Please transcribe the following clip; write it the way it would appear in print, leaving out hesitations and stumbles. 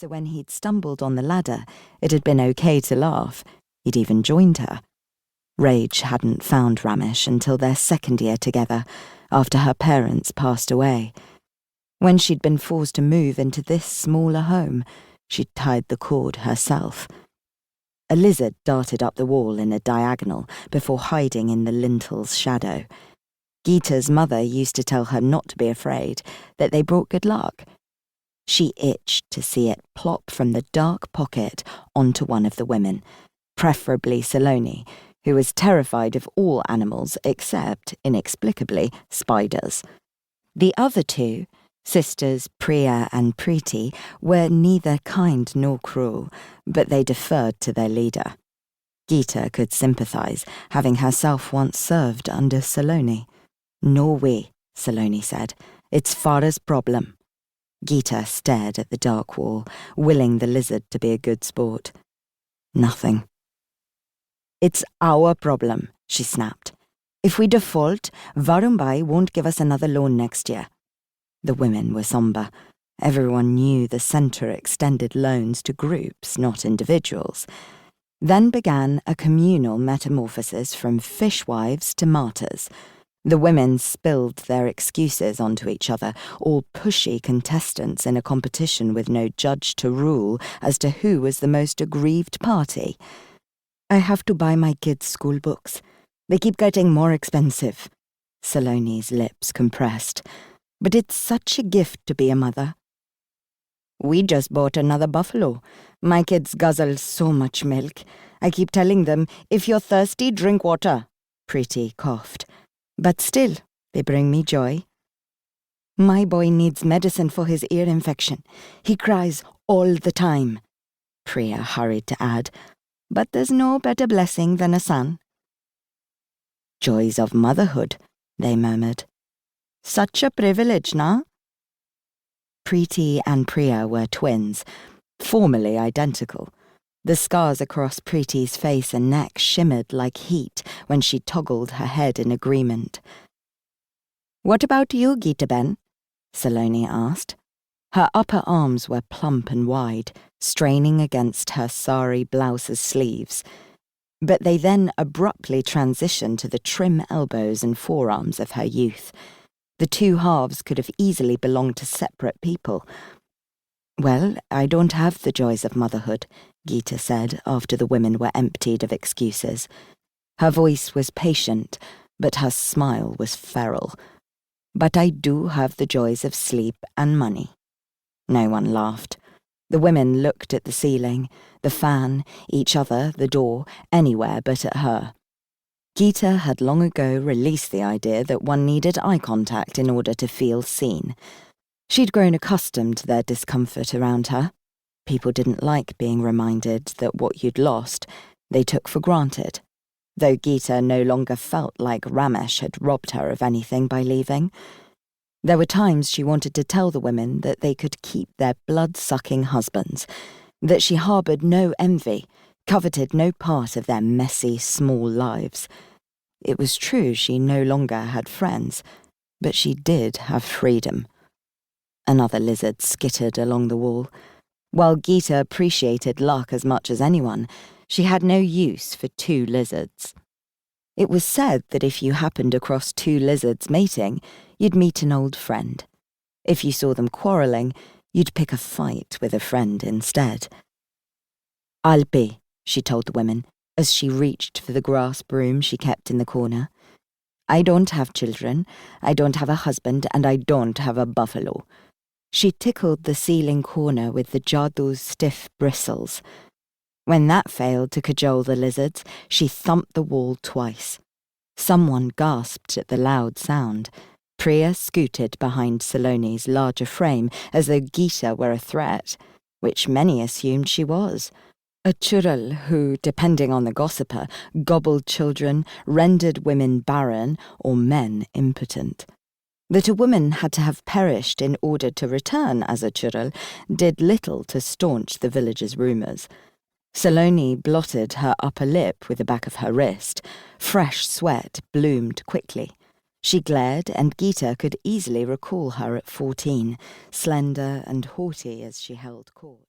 so when he'd stumbled on the ladder, it had been okay to laugh. He'd even joined her. Rage hadn't found Ramesh until their second year together, after her parents passed away. When she'd been forced to move into this smaller home, she'd tied the cord herself. A lizard darted up the wall in a diagonal before hiding in the lintel's shadow. Geeta's mother used to tell her not to be afraid, that they brought good luck. She itched to see it plop from the dark pocket onto one of the women, preferably Saloni, who was terrified of all animals except, inexplicably, spiders. The other two, sisters Priya and Preeti, were neither kind nor cruel, but they deferred to their leader. Geeta could sympathise, having herself once served under Saloni. "No way," Saloni said. "It's Farah's problem." Geeta stared at the dark wall, willing the lizard to be a good sport. Nothing. "It's our problem," she snapped. "If we default, Varumbai won't give us another loan next year." The women were sombre. Everyone knew the centre extended loans to groups, not individuals. Then began a communal metamorphosis from fishwives to martyrs. The women spilled their excuses onto each other, all pushy contestants in a competition with no judge to rule as to who was the most aggrieved party. "I have to buy my kids' school books. They keep getting more expensive." Saloni's lips compressed. "But it's such a gift to be a mother." "We just bought another buffalo. My kids guzzle so much milk. I keep telling them, if you're thirsty, drink water." Preeti coughed. "But still, they bring me joy." "My boy needs medicine for his ear infection. He cries all the time," Priya hurried to add. "But there's no better blessing than a son." "Joys of motherhood," they murmured. "Such a privilege, nah?" Preeti and Priya were twins, formally identical. The scars across Preeti's face and neck shimmered like heat when she toggled her head in agreement. "What about you, Geeta-ben?" Saloni asked. Her upper arms were plump and wide, straining against her sari blouse's sleeves. But they then abruptly transitioned to the trim elbows and forearms of her youth. The two halves could have easily belonged to separate people. "Well, I don't have the joys of motherhood," Geeta said after the women were emptied of excuses. Her voice was patient, but her smile was feral. "But I do have the joys of sleep and money." No one laughed. The women looked at the ceiling, the fan, each other, the door, anywhere but at her. Geeta had long ago released the idea that one needed eye contact in order to feel seen. She'd grown accustomed to their discomfort around her. People didn't like being reminded that what you'd lost, they took for granted, though Geeta no longer felt like Ramesh had robbed her of anything by leaving. There were times she wanted to tell the women that they could keep their blood-sucking husbands, that she harboured no envy, coveted no part of their messy, small lives. It was true she no longer had friends, but she did have freedom. Another lizard skittered along the wall. While Geeta appreciated luck as much as anyone, she had no use for two lizards. It was said that if you happened across two lizards mating, you'd meet an old friend. If you saw them quarrelling, you'd pick a fight with a friend instead. "I'll pay," she told the women, as she reached for the grass broom she kept in the corner. "I don't have children, I don't have a husband, and I don't have a buffalo." She tickled the ceiling corner with the jadu's stiff bristles. When that failed to cajole the lizards, she thumped the wall twice. Someone gasped at the loud sound. Priya scooted behind Saloni's larger frame as though Geeta were a threat, which many assumed she was. A churl who, depending on the gossiper, gobbled children, rendered women barren, or men impotent. That a woman had to have perished in order to return as a churl did little to staunch the village's rumours. Saloni blotted her upper lip with the back of her wrist. Fresh sweat bloomed quickly. She glared, and Geeta could easily recall her at 14, slender and haughty as she held court.